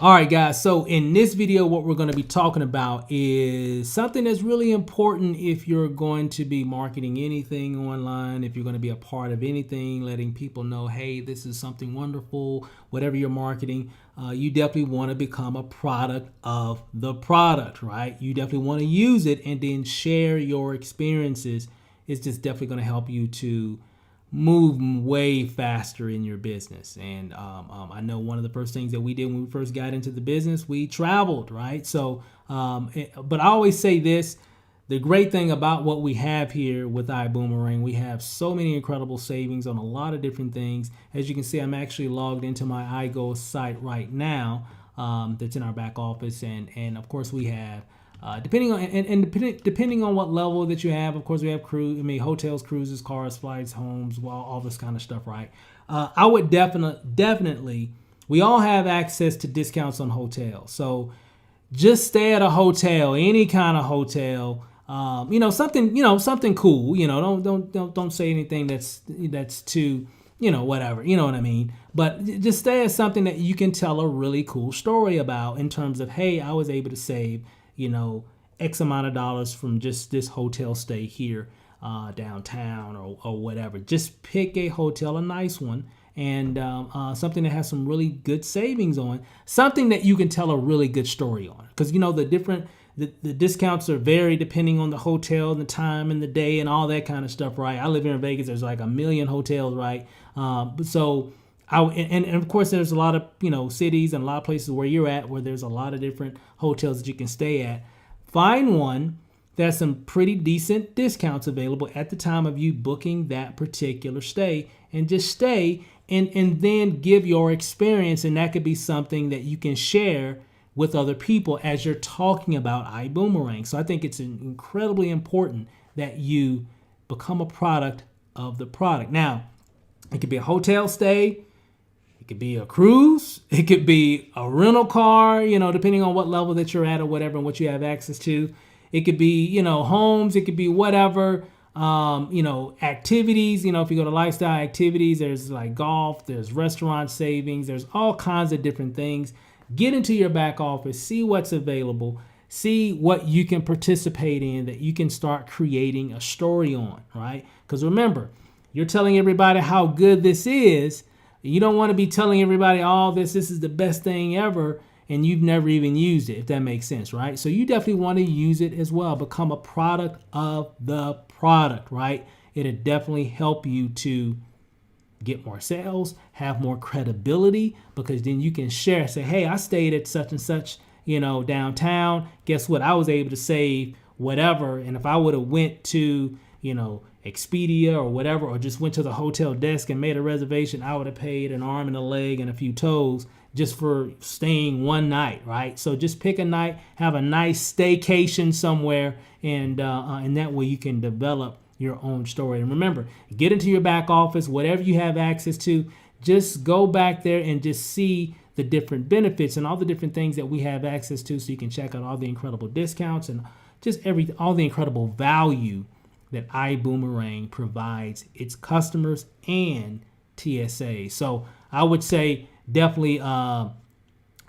All right, guys. So in this video, what we're going to be talking about is something that's really important if you're going to be marketing anything online, if you're going to be a part of anything, letting people know, hey, this is something wonderful, whatever you're marketing. You definitely want to become a product of the product, right? You definitely want to use it and then share your experiences. It's just definitely going to help you to move way faster in your business. And I know one of the first things that we did when we first got into the business, we traveled, right? So, but I always say this, the great thing about what we have here with iBuumerang, we have so many incredible savings on a lot of different things. As you can see, I'm actually logged into my iGo site right now, that's in our back office. And of course we have, depending on what level that you have, of course we have hotels, cruises, cars, flights, homes, well, all this kind of stuff, right? I would definitely, we all have access to discounts on hotels. So just stay at a hotel, any kind of hotel, something cool. Don't say anything that's too, whatever. You know what I mean? But just stay at something that you can tell a really cool story about in terms of, hey, I was able to save X amount of dollars from just this hotel stay here downtown or whatever. Just pick a hotel, a nice one, and something that has some really good savings on, something that you can tell a really good story on. Because the discounts are vary depending on the hotel and the time and the day and all that kind of stuff, right? I live here in Vegas. There's like a million hotels, right? So and of course there's a lot of cities and a lot of places where you're at where there's a lot of different hotels that you can stay at. Find one that's some pretty decent discounts available at the time of you booking that particular stay, and just stay and then give your experience. And that could be something that you can share with other people as you're talking about iBuumerang. So I think it's incredibly important that you become a product of the product. Now, it could be a hotel stay, it could be a cruise, it could be a rental car, depending on what level that you're at or whatever and what you have access to. It could be, homes, it could be whatever, activities. If you go to lifestyle activities, there's like golf, there's restaurant savings, there's all kinds of different things. Get into your back office, see what's available, see what you can participate in that you can start creating a story on, right? Because remember, you're telling everybody how good this is. You don't want to be telling everybody all this is the best thing ever, and you've never even used it, if that makes sense, right? So you definitely want to use it as well. Become a product of the product, right? It'll definitely help you to get more sales, have more credibility, because then you can share, say, hey, I stayed at such and such, downtown. Guess what? I was able to save whatever. And if I would have went to, Expedia or whatever, or just went to the hotel desk and made a reservation, I would have paid an arm and a leg and a few toes just for staying one night, right? So just pick a night, have a nice staycation somewhere, and that way you can develop your own story. And remember, get into your back office, whatever you have access to, just go back there and just see the different benefits and all the different things that we have access to, so you can check out all the incredible discounts and just all the incredible value that iBuumerang provides its customers and TSA. So I would say definitely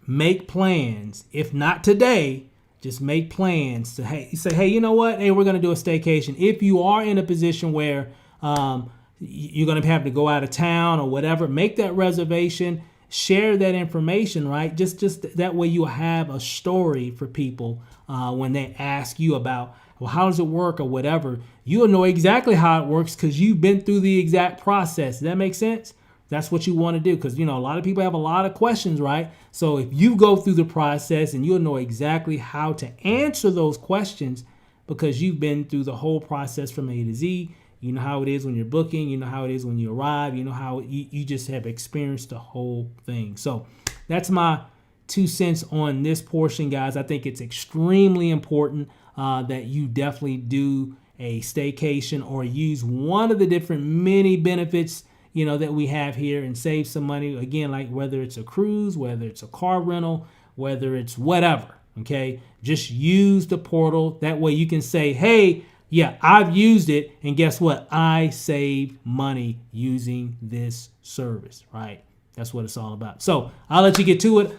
make plans. If not today, just make plans to say, hey, you know what? Hey, we're going to do a staycation. If you are in a position where you're going to have to go out of town or whatever, make that reservation, share that information, right? Just that way you have a story for people when they ask you about, well, how does it work or whatever. You'll know exactly how it works because you've been through the exact process. Does that make sense? That's what you want to do, because a lot of people have a lot of questions, right? So if you go through the process, and you'll know exactly how to answer those questions because you've been through the whole process from A to Z. You know how it is when you're booking, you know how it is when you arrive, you know how you just have experienced the whole thing. So that's my 2 cents on this portion, guys. I think it's extremely important that you definitely do a staycation or use one of the different many benefits that we have here and save some money. Again, like whether it's a cruise, whether it's a car rental, whether it's whatever, okay? Just use the portal. That way you can say, hey, yeah, I've used it, and guess what? I saved money using this service, right? That's what it's all about. So I'll let you get to it.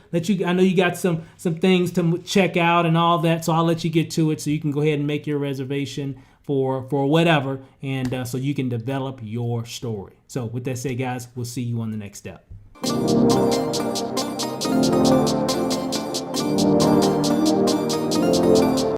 I know you got some things to check out and all that. So I'll let you get to it so you can go ahead and make your reservation for whatever, and so you can develop your story. So with that said, guys, we'll see you on the next step.